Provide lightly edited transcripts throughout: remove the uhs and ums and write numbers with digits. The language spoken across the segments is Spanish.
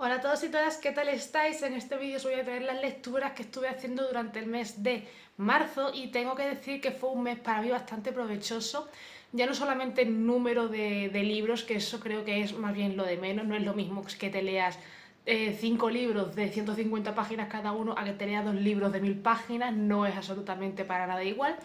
Hola a todos y todas, ¿qué tal estáis? En este vídeo os voy a traer las lecturas que estuve haciendo durante el mes de marzo y tengo que decir que fue un mes para mí bastante provechoso, ya no solamente en número de libros, que eso creo que es más bien lo de menos, no es lo mismo que te leas 5 libros de 150 páginas cada uno a que te leas 2 libros de 1000 páginas, no es absolutamente para nada igual.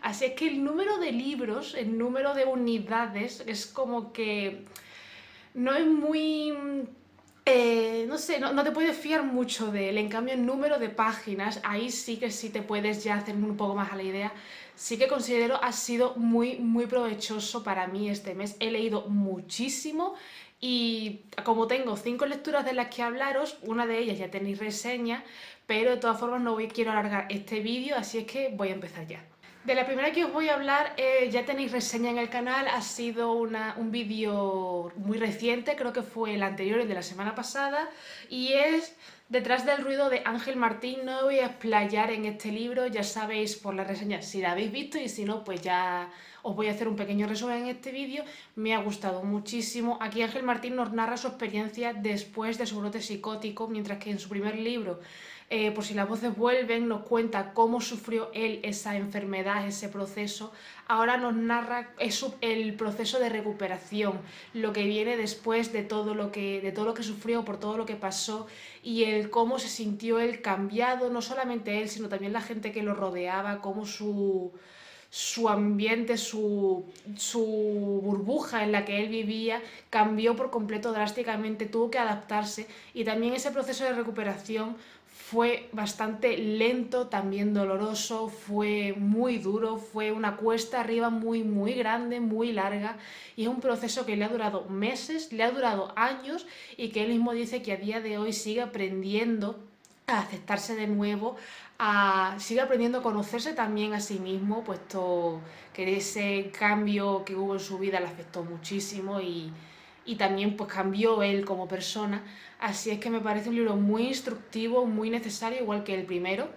Así es que el número de libros, el número de unidades, es como que no es muy... no sé, no te puedes fiar mucho de él. En cambio, el número de páginas, ahí sí que sí te puedes ya hacer un poco más a la idea. Sí que considero ha sido muy provechoso para mí este mes. He leído muchísimo y como tengo 5 lecturas de las que hablaros, una de ellas ya tenéis reseña, pero de todas formas quiero alargar este vídeo, así es que voy a empezar ya. De la primera que os voy a hablar, ya tenéis reseña en el canal, ha sido un vídeo muy reciente, creo que fue el anterior, el de la semana pasada, y es Detrás del ruido de Ángel Martín. No voy a explayar en este libro, ya sabéis por la reseña si la habéis visto y si no, pues ya os voy a hacer un pequeño resumen en este vídeo. Me ha gustado muchísimo. Aquí Ángel Martín nos narra su experiencia después de su brote psicótico, mientras que en su primer libro, por si las voces vuelven, nos cuenta cómo sufrió él esa enfermedad, ese proceso. Ahora nos narra el proceso de recuperación, lo que viene después de todo lo que sufrió, por todo lo que pasó, y el cómo se sintió él cambiado, no solamente él, sino también la gente que lo rodeaba, cómo su ambiente, su burbuja en la que él vivía cambió por completo drásticamente, tuvo que adaptarse, y también ese proceso de recuperación fue bastante lento, también doloroso, fue muy duro, fue una cuesta arriba muy grande, muy larga, y es un proceso que le ha durado meses, le ha durado años, y que él mismo dice que a día de hoy sigue aprendiendo a aceptarse de nuevo, sigue aprendiendo a conocerse también a sí mismo, puesto que ese cambio que hubo en su vida le afectó muchísimo, y también pues cambió él como persona. Así es que me parece un libro muy instructivo, muy necesario, igual que el primero.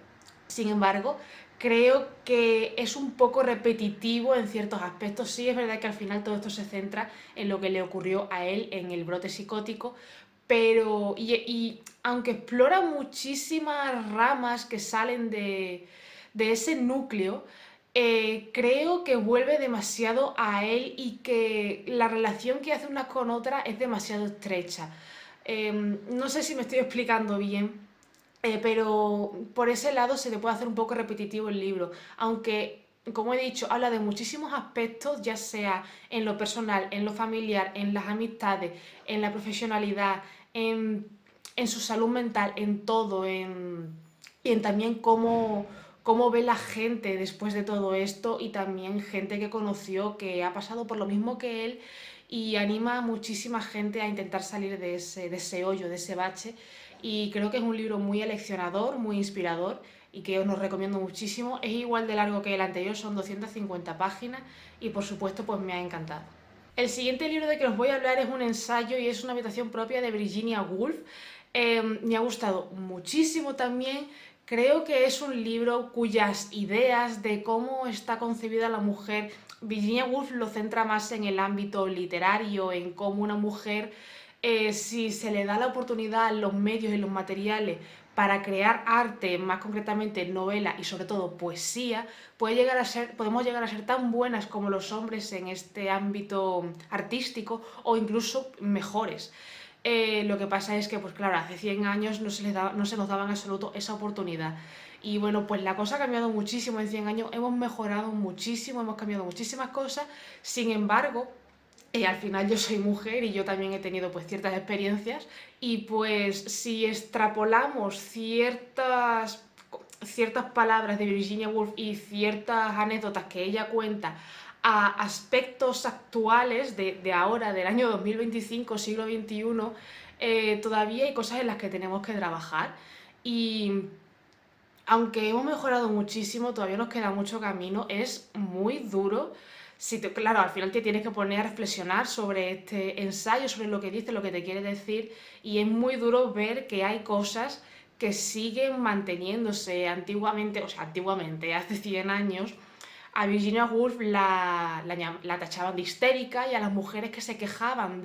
Sin embargo, creo que es un poco repetitivo en ciertos aspectos. Sí, es verdad que al final todo esto se centra en lo que le ocurrió a él en el brote psicótico, pero y aunque explora muchísimas ramas que salen de ese núcleo, creo que vuelve demasiado a él y que la relación que hace unas con otras es demasiado estrecha. No sé si me estoy explicando bien, pero por ese lado se le puede hacer un poco repetitivo el libro, aunque, como he dicho, habla de muchísimos aspectos, ya sea en lo personal, en lo familiar, en las amistades, en la profesionalidad, en su salud mental, en todo, y en también cómo ve la gente después de todo esto, y también gente que conoció que ha pasado por lo mismo que él, y anima a muchísima gente a intentar salir de ese hoyo, de ese bache. Y creo que es un libro muy aleccionador, muy inspirador, y que os lo recomiendo muchísimo. Es igual de largo que el anterior, son 250 páginas, y por supuesto pues me ha encantado. El siguiente libro de que os voy a hablar es un ensayo y es una habitación propia de Virginia Woolf. Me ha gustado muchísimo también. Creo que es un libro cuyas ideas de cómo está concebida la mujer, Virginia Woolf lo centra más en el ámbito literario, en cómo una mujer, si se le da la oportunidad, los medios y los materiales para crear arte, más concretamente novela y sobre todo poesía, podemos llegar a ser tan buenas como los hombres en este ámbito artístico, o incluso mejores. Lo que pasa es que, pues claro, hace 100 años no se nos daba en absoluto esa oportunidad. Y bueno, pues la cosa ha cambiado muchísimo en 100 años, hemos mejorado muchísimo, hemos cambiado muchísimas cosas. Sin embargo, al final yo soy mujer y yo también he tenido pues ciertas experiencias, y pues si extrapolamos ciertas palabras de Virginia Woolf y ciertas anécdotas que ella cuenta a aspectos actuales de ahora, del año 2025, siglo XXI, todavía hay cosas en las que tenemos que trabajar, y aunque hemos mejorado muchísimo, todavía nos queda mucho camino, es muy duro. Claro, al final te tienes que poner a reflexionar sobre este ensayo, sobre lo que dice, lo que te quiere decir, y es muy duro ver que hay cosas que siguen manteniéndose antiguamente, o sea, antiguamente, hace 100 años, a Virginia Woolf la tachaban de histérica, y a las mujeres que se quejaban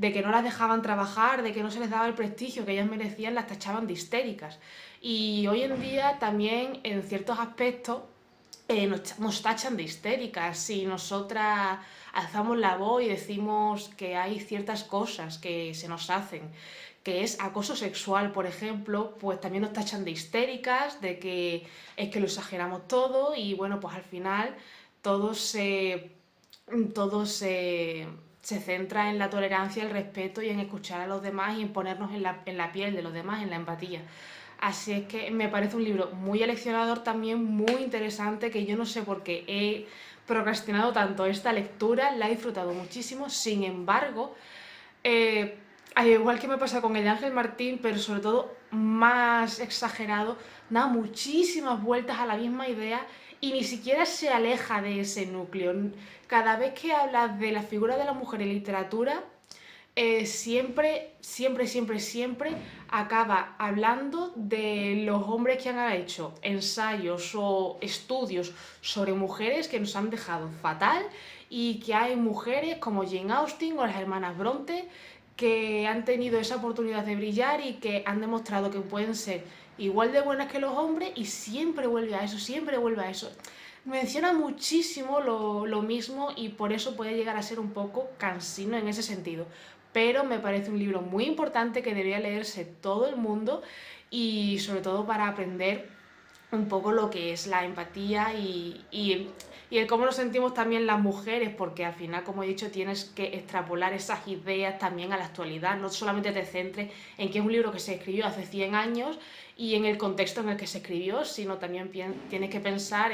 de que no las dejaban trabajar, de que no se les daba el prestigio que ellas merecían, las tachaban de histéricas. Y hoy en día también en ciertos aspectos nos tachan de histéricas si nosotras alzamos la voz y decimos que hay ciertas cosas que se nos hacen, que es acoso sexual, por ejemplo, pues también nos tachan de histéricas, de que es que lo exageramos todo y bueno, pues al final todo se, todo se centra en la tolerancia, el respeto y en escuchar a los demás y en ponernos en la piel de los demás, en la empatía. Así es que me parece un libro muy aleccionador, también muy interesante, que yo no sé por qué he procrastinado tanto esta lectura, la he disfrutado muchísimo, sin embargo, eh, al igual que me pasa con el de Ángel Martín, pero sobre todo más exagerado, da muchísimas vueltas a la misma idea y ni siquiera se aleja de ese núcleo. Cada vez que hablas de la figura de la mujer en literatura, siempre acaba hablando de los hombres que han hecho ensayos o estudios sobre mujeres que nos han dejado fatal y que hay mujeres como Jane Austen o las hermanas Bronte que han tenido esa oportunidad de brillar y que han demostrado que pueden ser igual de buenas que los hombres y siempre vuelve a eso, siempre vuelve a eso. Menciona muchísimo lo mismo y por eso puede llegar a ser un poco cansino en ese sentido. Pero me parece un libro muy importante que debería leerse todo el mundo y sobre todo para aprender un poco lo que es la empatía y el cómo nos sentimos también las mujeres, porque al final, como he dicho, tienes que extrapolar esas ideas también a la actualidad, no solamente te centres en que es un libro que se escribió hace 100 años y en el contexto en el que se escribió, sino también tienes que pensar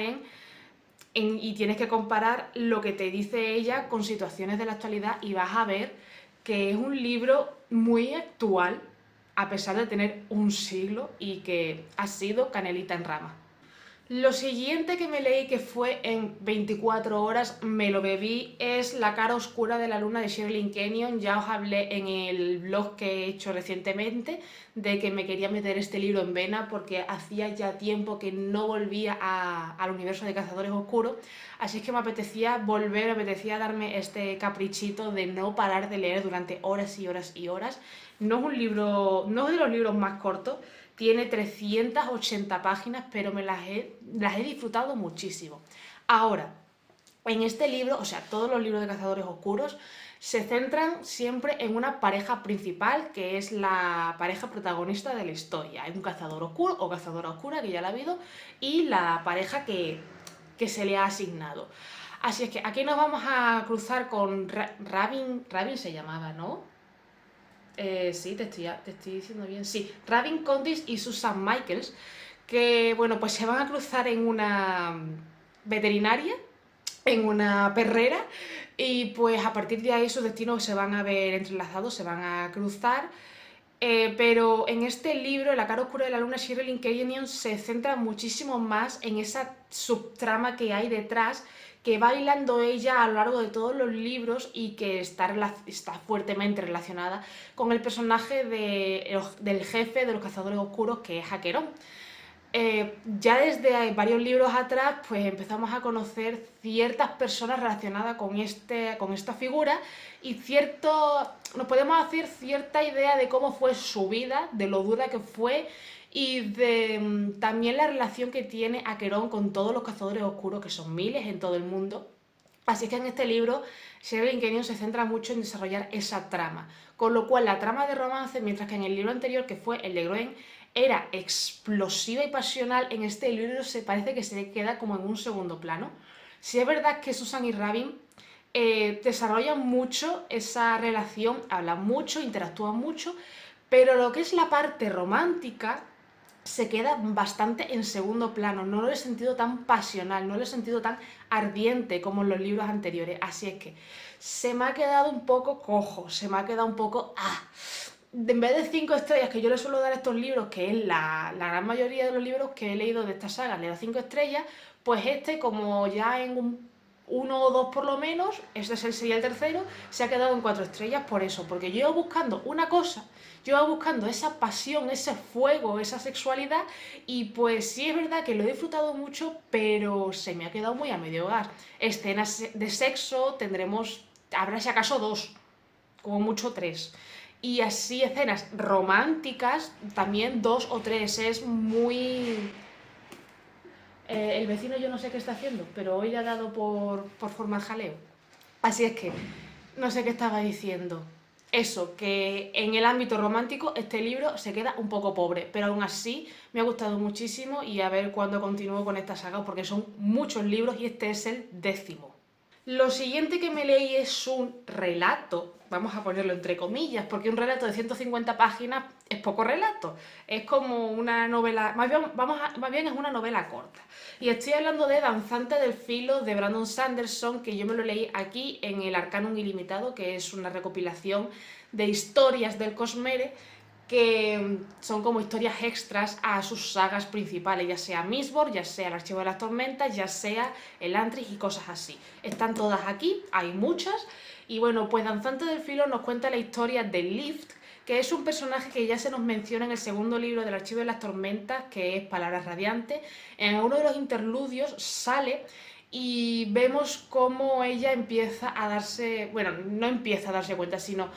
y tienes que comparar lo que te dice ella con situaciones de la actualidad y vas a ver que es un libro muy actual a pesar de tener un siglo y que ha sido canelita en rama. Lo siguiente que me leí, que fue en 24 horas, me lo bebí, es La cara oscura de la luna de Shirley Kenyon. Ya os hablé en el blog que he hecho recientemente de que me quería meter este libro en vena porque hacía ya tiempo que no volvía al universo de Cazadores Oscuros, así es que me apetecía volver, me apetecía darme este caprichito de no parar de leer durante horas y horas y horas. No es un libro, no es de los libros más cortos, tiene 380 páginas, pero las he disfrutado muchísimo. Ahora, en este libro, o sea, todos los libros de Cazadores Oscuros se centran siempre en una pareja principal, que es la pareja protagonista de la historia. Hay un cazador oscuro o cazadora oscura, que ya la ha habido, y la pareja que se le ha asignado. Así es que aquí nos vamos a cruzar con Rabin se llamaba, ¿no? Sí, te estoy diciendo bien. Sí, Rabin Condis y Susan Michaels, que bueno, pues se van a cruzar en una veterinaria, en una perrera, y pues a partir de ahí sus destinos se van a ver entrelazados, se van a cruzar. Pero en este libro, La cara oscura de la luna, Shirley Kenyon se centra muchísimo más en esa subtrama que hay detrás, que va hilando ella a lo largo de todos los libros y que está fuertemente relacionada con el personaje del jefe de los cazadores oscuros, que es Aquerón. Ya desde varios libros atrás pues empezamos a conocer ciertas personas relacionadas con esta figura y nos podemos hacer cierta idea de cómo fue su vida, de lo dura que fue y de también la relación que tiene Aquerón con todos los cazadores oscuros, que son miles en todo el mundo. Así que en este libro Shirley Kenyon se centra mucho en desarrollar esa trama, con lo cual la trama de romance, mientras que en el libro anterior, que fue el de Gruen, era explosiva y pasional, en este libro se parece que se queda como en un segundo plano. Si es verdad que Susan y Rabin desarrollan mucho esa relación, hablan mucho, interactúan mucho, pero lo que es la parte romántica se queda bastante en segundo plano. No lo he sentido tan pasional, no lo he sentido tan ardiente como en los libros anteriores. Así es que se me ha quedado un poco cojo, se me ha quedado un poco... En vez de 5 estrellas que yo le suelo dar a estos libros, que es la gran mayoría de los libros que he leído de esta saga, le da 5 estrellas, pues este, como ya en un 1 o 2 por lo menos, sería el tercero, se ha quedado en 4 estrellas por eso, porque yo iba buscando una cosa, yo iba buscando esa pasión, ese fuego, esa sexualidad, y pues sí es verdad que lo he disfrutado mucho, pero se me ha quedado muy a medio gas. Escenas de sexo habrá si acaso 2, como mucho 3. Y así escenas románticas, también 2 o 3. Es muy... el vecino yo no sé qué está haciendo, pero hoy le ha dado por formar jaleo. Así es que, no sé qué estaba diciendo. Eso, que en el ámbito romántico este libro se queda un poco pobre, pero aún así me ha gustado muchísimo y a ver cuándo continúo con esta saga porque son muchos libros y este es el 10º. Lo siguiente que me leí es un relato, vamos a ponerlo entre comillas, porque un relato de 150 páginas es poco relato, es como una novela, más bien es una novela corta. Y estoy hablando de Danzante del Filo de Brandon Sanderson, que yo me lo leí aquí en el Arcanum Ilimitado, que es una recopilación de historias del Cosmere, que son como historias extras a sus sagas principales, ya sea Mistborn, ya sea el Archivo de las Tormentas, ya sea el Antris y cosas así. Están todas aquí, hay muchas, y bueno, pues Danzante del Filo nos cuenta la historia de Lift, que es un personaje que ya se nos menciona en el segundo libro del Archivo de las Tormentas, que es Palabras Radiantes. En uno de los interludios sale y vemos cómo ella empieza a darse, bueno, no empieza a darse cuenta, sino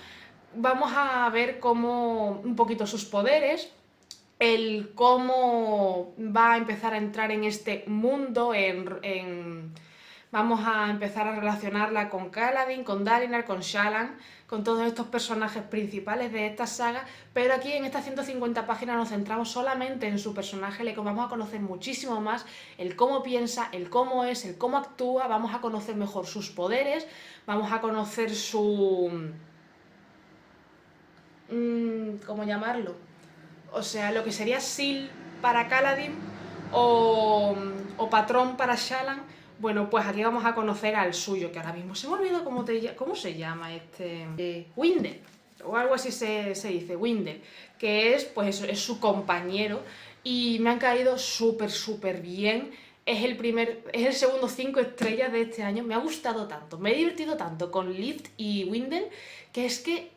vamos a ver cómo un poquito sus poderes, el cómo va a empezar a entrar en este mundo, vamos a empezar a relacionarla con Kaladin, con Dalinar, con Shallan, con todos estos personajes principales de esta saga, pero aquí en estas 150 páginas nos centramos solamente en su personaje, le vamos a conocer muchísimo más el cómo piensa, el cómo es, el cómo actúa, vamos a conocer mejor sus poderes, vamos a conocer su... ¿cómo llamarlo? O sea, lo que sería Sil para Kaladin o Patrón para Shallan. Bueno, pues aquí vamos a conocer al suyo, que ahora mismo se me olvida cómo se llama este... Windel, o algo así se dice, Windel, que es, pues eso, es su compañero y me han caído súper bien. Es el segundo 5 estrellas de este año. Me ha gustado tanto, me he divertido tanto con Lift y Windel, que es que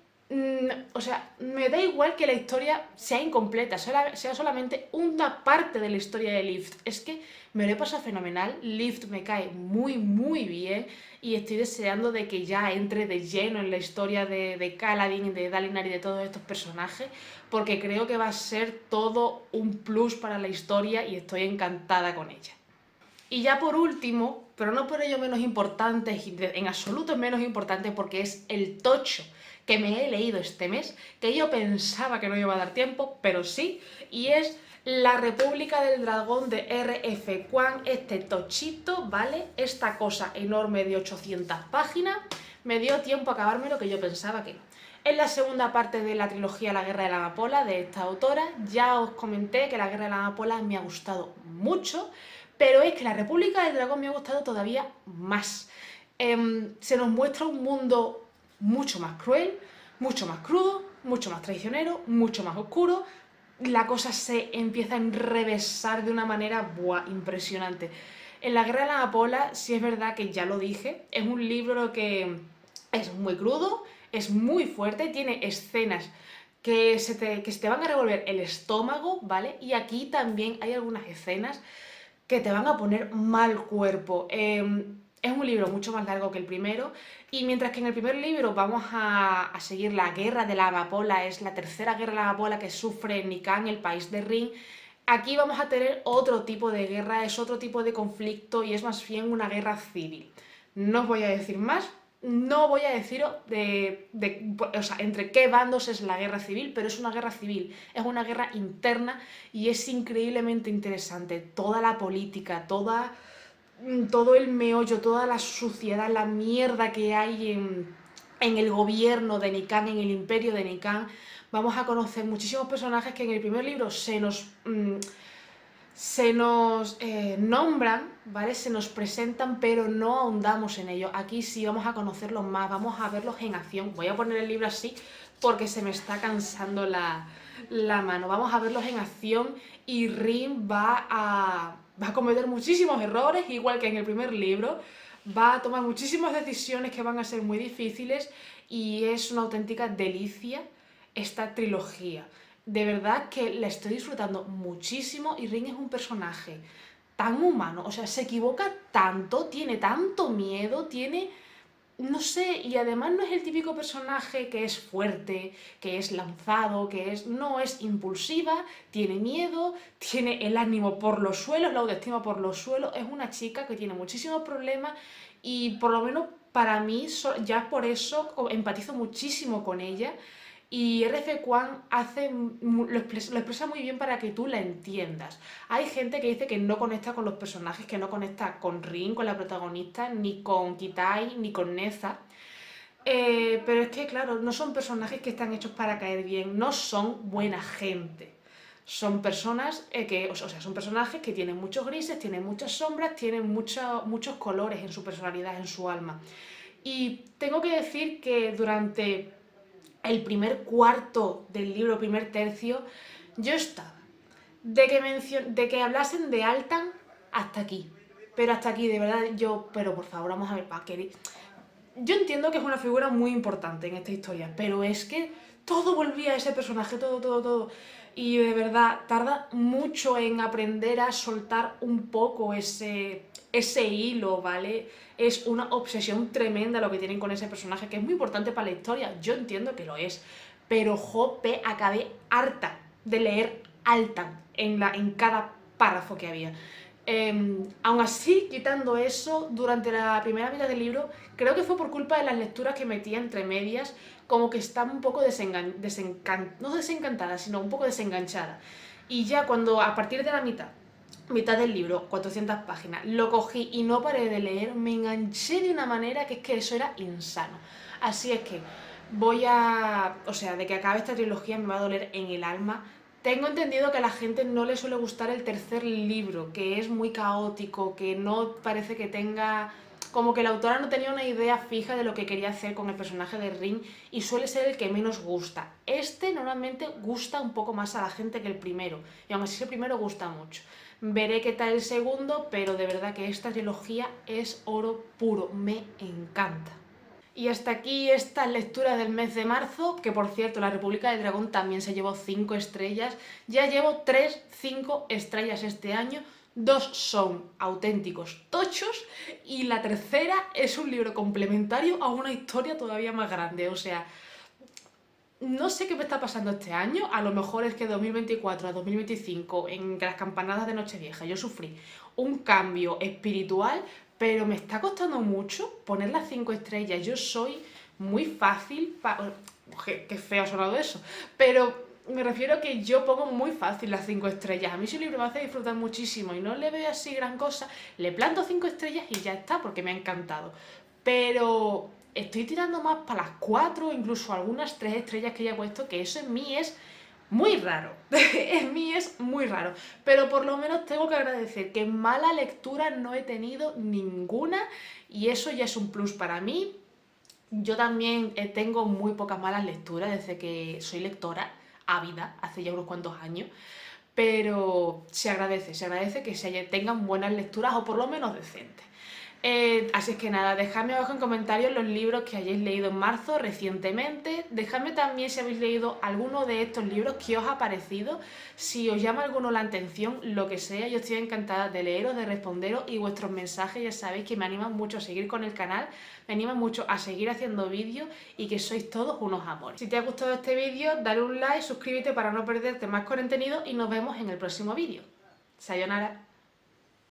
o sea, me da igual que la historia sea incompleta, sea solamente una parte de la historia de Lift. Es que me lo he pasado fenomenal, Lift me cae muy bien y estoy deseando de que ya entre de lleno en la historia de Kaladin, de Dalinar y de todos estos personajes, porque creo que va a ser todo un plus para la historia y estoy encantada con ella. Y ya por último, pero no por ello menos importante, en absoluto menos importante porque es el tocho que me he leído este mes, que yo pensaba que no iba a dar tiempo, pero sí, y es La República del Dragón de R.F. Kuang, este tochito, ¿vale? Esta cosa enorme de 800 páginas, me dio tiempo a acabarme lo que yo pensaba que no. Es la segunda parte de la trilogía La Guerra de la Amapola de esta autora. Ya os comenté que La Guerra de la Amapola me ha gustado mucho, pero es que La República del Dragón me ha gustado todavía más. Se nos muestra un mundo mucho más cruel, mucho más crudo, mucho más traicionero, mucho más oscuro. La cosa se empieza a enrevesar de una manera impresionante. En La Guerra de la Amapola, sí es verdad que ya lo dije, es un libro que es muy crudo, es muy fuerte, tiene escenas que se te van a revolver el estómago, ¿vale? Y aquí también hay algunas escenas que te van a poner mal cuerpo. Es un libro mucho más largo que el primero y mientras que en el primer libro vamos a seguir la guerra de la amapola, es la tercera guerra de la amapola que sufre Nikan, el país de Rin, aquí vamos a tener otro tipo de guerra, es otro tipo de conflicto y es más bien una guerra civil. No os voy a decir más, no voy a deciros o sea, entre qué bandos es la guerra civil, pero es una guerra civil, es una guerra interna y es increíblemente interesante. Toda la política, todo el meollo, toda la suciedad, la mierda que hay en el gobierno de Nikan, en el imperio de Nikan. Vamos a conocer muchísimos personajes que en el primer libro se nos nombran, ¿vale? Se nos presentan, pero no ahondamos en ello. Aquí sí vamos a conocerlos más, vamos a verlos en acción. Voy a poner el libro así porque se me está cansando la mano. Vamos a verlos en acción y Rin va a cometer muchísimos errores, igual que en el primer libro. Va a tomar muchísimas decisiones que van a ser muy difíciles y es una auténtica delicia esta trilogía. De verdad que la estoy disfrutando muchísimo y Rin es un personaje tan humano, o sea, se equivoca tanto, tiene tanto miedo, tiene no sé, y además no es el típico personaje que es fuerte, que es lanzado, no, es impulsiva, tiene miedo, tiene el ánimo por los suelos, la autoestima por los suelos, es una chica que tiene muchísimos problemas y por lo menos para mí, ya por eso empatizo muchísimo con ella. Y RF Kwan lo expresa muy bien para que tú la entiendas. Hay gente que dice que no conecta con los personajes, que no conecta con Rin, con la protagonista, ni con Kitai, ni con Neza. Pero es que, claro, no son personajes que están hechos para caer bien, no son buena gente. Son personas son personajes que tienen muchos grises, tienen muchas sombras, tienen muchos colores en su personalidad, en su alma. Y tengo que decir que durante el primer cuarto del libro, primer tercio, yo estaba de que hablasen de Altan hasta aquí. Pero hasta aquí, de verdad, pero por favor, vamos a ver, Paqueri. Yo entiendo que es una figura muy importante en esta historia, pero es que todo volvía a ese personaje, todo. Y de verdad, tarda mucho en aprender a soltar un poco ese hilo, ¿vale? Es una obsesión tremenda lo que tienen con ese personaje, que es muy importante para la historia. Yo entiendo que lo es, pero jope, acabé harta de leer Altan en cada párrafo que había. Aún así, quitando eso, durante la primera mitad del libro, creo que fue por culpa de las lecturas que metía entre medias, como que estaba un poco no desencantada, sino un poco desenganchada. Y ya cuando, a partir de la mitad del libro, 400 páginas, lo cogí y no paré de leer, me enganché de una manera que es que eso era insano. Así es que de que acabe esta trilogía me va a doler en el alma. Tengo entendido que a la gente no le suele gustar el tercer libro, que es muy caótico, que no parece que tenga... Como que la autora no tenía una idea fija de lo que quería hacer con el personaje de Rin y suele ser el que menos gusta. Este normalmente gusta un poco más a la gente que el primero, y aún así el primero gusta mucho. Veré qué tal el segundo, pero de verdad que esta trilogía es oro puro, me encanta. Y hasta aquí esta lectura del mes de marzo, que por cierto la República del Dragón también se llevó 5 estrellas. Ya llevo 5 estrellas este año, 2 son auténticos tochos y la tercera es un libro complementario a una historia todavía más grande. O sea, no sé qué me está pasando este año, a lo mejor es que 2024 a 2025, en las campanadas de Nochevieja, yo sufrí un cambio espiritual, pero me está costando mucho poner las 5 estrellas. Yo soy muy fácil, qué feo ha sonado eso, pero me refiero a que yo pongo muy fácil las 5 estrellas. A mí si un libro me hace disfrutar muchísimo y no le veo así gran cosa, le planto 5 estrellas y ya está, porque me ha encantado. Pero estoy tirando más para las 4, incluso algunas 3 estrellas que ya he puesto, que eso en mí es muy raro. En mí es muy raro. Pero por lo menos tengo que agradecer que mala lectura no he tenido ninguna y eso ya es un plus para mí. Yo también tengo muy pocas malas lecturas desde que soy lectora ávida, hace ya unos cuantos años. Pero se agradece que tengan buenas lecturas o por lo menos decentes. Así es que nada, dejadme abajo en comentarios los libros que hayáis leído en marzo recientemente. Dejadme también si habéis leído alguno de estos libros, qué os ha parecido, si os llama alguno la atención, lo que sea. Yo estoy encantada de leeros, de responderos y vuestros mensajes ya sabéis que me animan mucho a seguir con el canal, me animan mucho a seguir haciendo vídeos y que sois todos unos amores. Si te ha gustado este vídeo, dale un like, suscríbete para no perderte más contenido y nos vemos en el próximo vídeo. Sayonara.